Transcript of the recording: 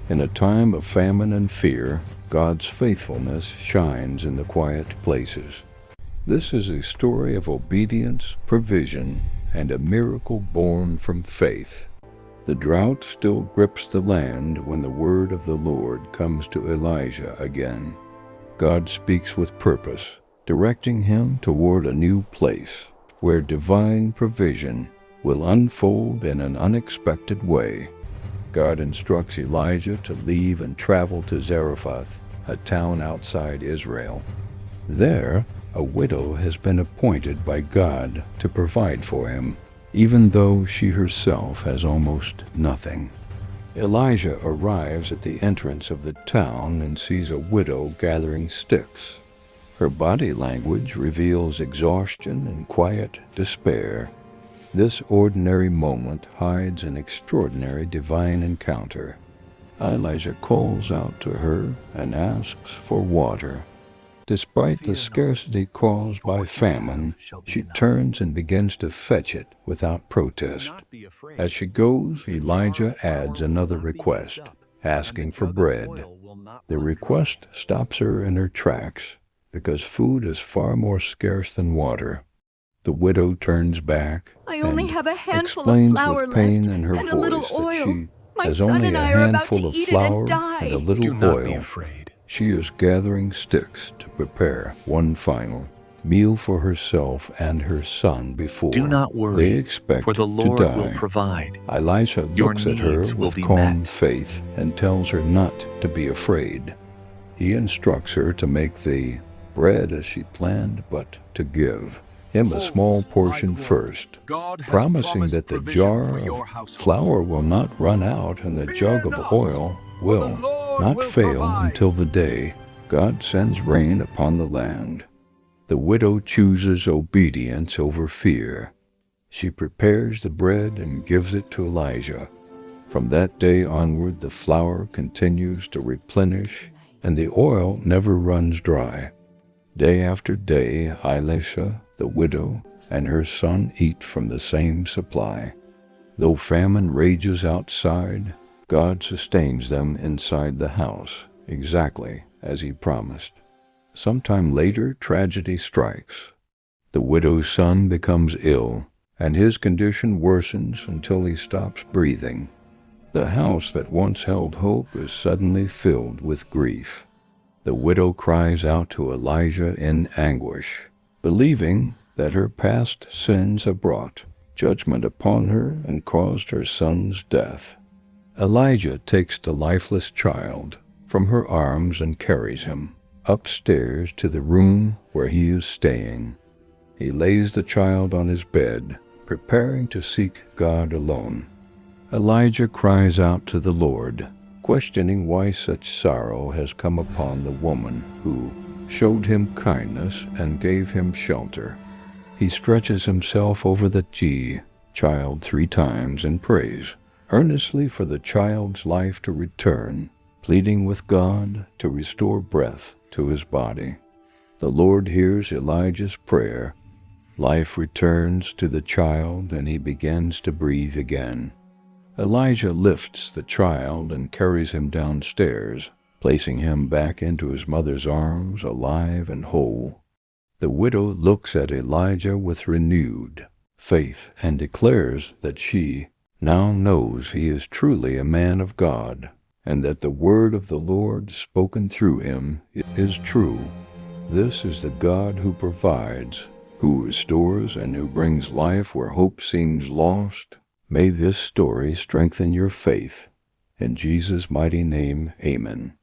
In a time of famine and fear, God's faithfulness shines in the quiet places. This is a story of obedience, provision, and a miracle born from faith. The drought still grips the land when the word of the Lord comes to Elijah again. God speaks with purpose, directing him toward a new place where divine provision will unfold in an unexpected way. God instructs Elijah to leave and travel to Zarephath, a town outside Israel. There, a widow has been appointed by God to provide for him, even though she herself has almost nothing. Elijah arrives at the entrance of the town and sees a widow gathering sticks. Her body language reveals exhaustion and quiet despair. This ordinary moment hides an extraordinary divine encounter. Elijah calls out to her and asks for water. Despite the scarcity caused by famine, she turns and begins to fetch it without protest. As she goes, Elijah adds another request, asking for bread. The request stops her in her tracks, because food is far more scarce than water. The widow turns back I only and have a handful of explains flour with pain left in her and a little voice oil. that she My has son only and a I are about handful to of eat it and flour die. and a little Do not be oil. afraid. She is gathering sticks to prepare one final meal for herself and her son before Do not they worry, expect for the to Lord die. will provide. Elisha Your looks at her needs will with be calm met. faith and tells her not to be afraid. He instructs her to make the bread as she planned, but to give him a small portion first, promising that the jar of flour will not run out and the jug of oil will not fail until the day God sends rain upon the land. The widow chooses obedience over fear. She prepares the bread and gives it to Elijah. From that day onward, the flour continues to replenish, and the oil never runs dry. Day after day, Elisha, the widow, and her son eat from the same supply. Though famine rages outside, God sustains them inside the house, exactly as he promised. Sometime later, tragedy strikes. The widow's son becomes ill, and his condition worsens until he stops breathing. The house that once held hope is suddenly filled with grief. The widow cries out to Elijah in anguish, believing that her past sins have brought judgment upon her and caused her son's death. Elijah takes the lifeless child from her arms and carries him upstairs to the room where he is staying. He lays the child on his bed, preparing to seek God alone. Elijah cries out to the Lord, questioning why such sorrow has come upon the woman who showed him kindness and gave him shelter. He stretches himself over the child 3 times and prays earnestly for the child's life to return, pleading with God to restore breath to his body. The Lord hears Elijah's prayer. Life returns to the child and he begins to breathe again. Elijah lifts the child and carries him downstairs, placing him back into his mother's arms, alive and whole. The widow looks at Elijah with renewed faith and declares that she now knows he is truly a man of God, and that the word of the Lord spoken through him is true. This is the God who provides, who restores, and who brings life where hope seems lost. May this story strengthen your faith. In Jesus' mighty name, amen.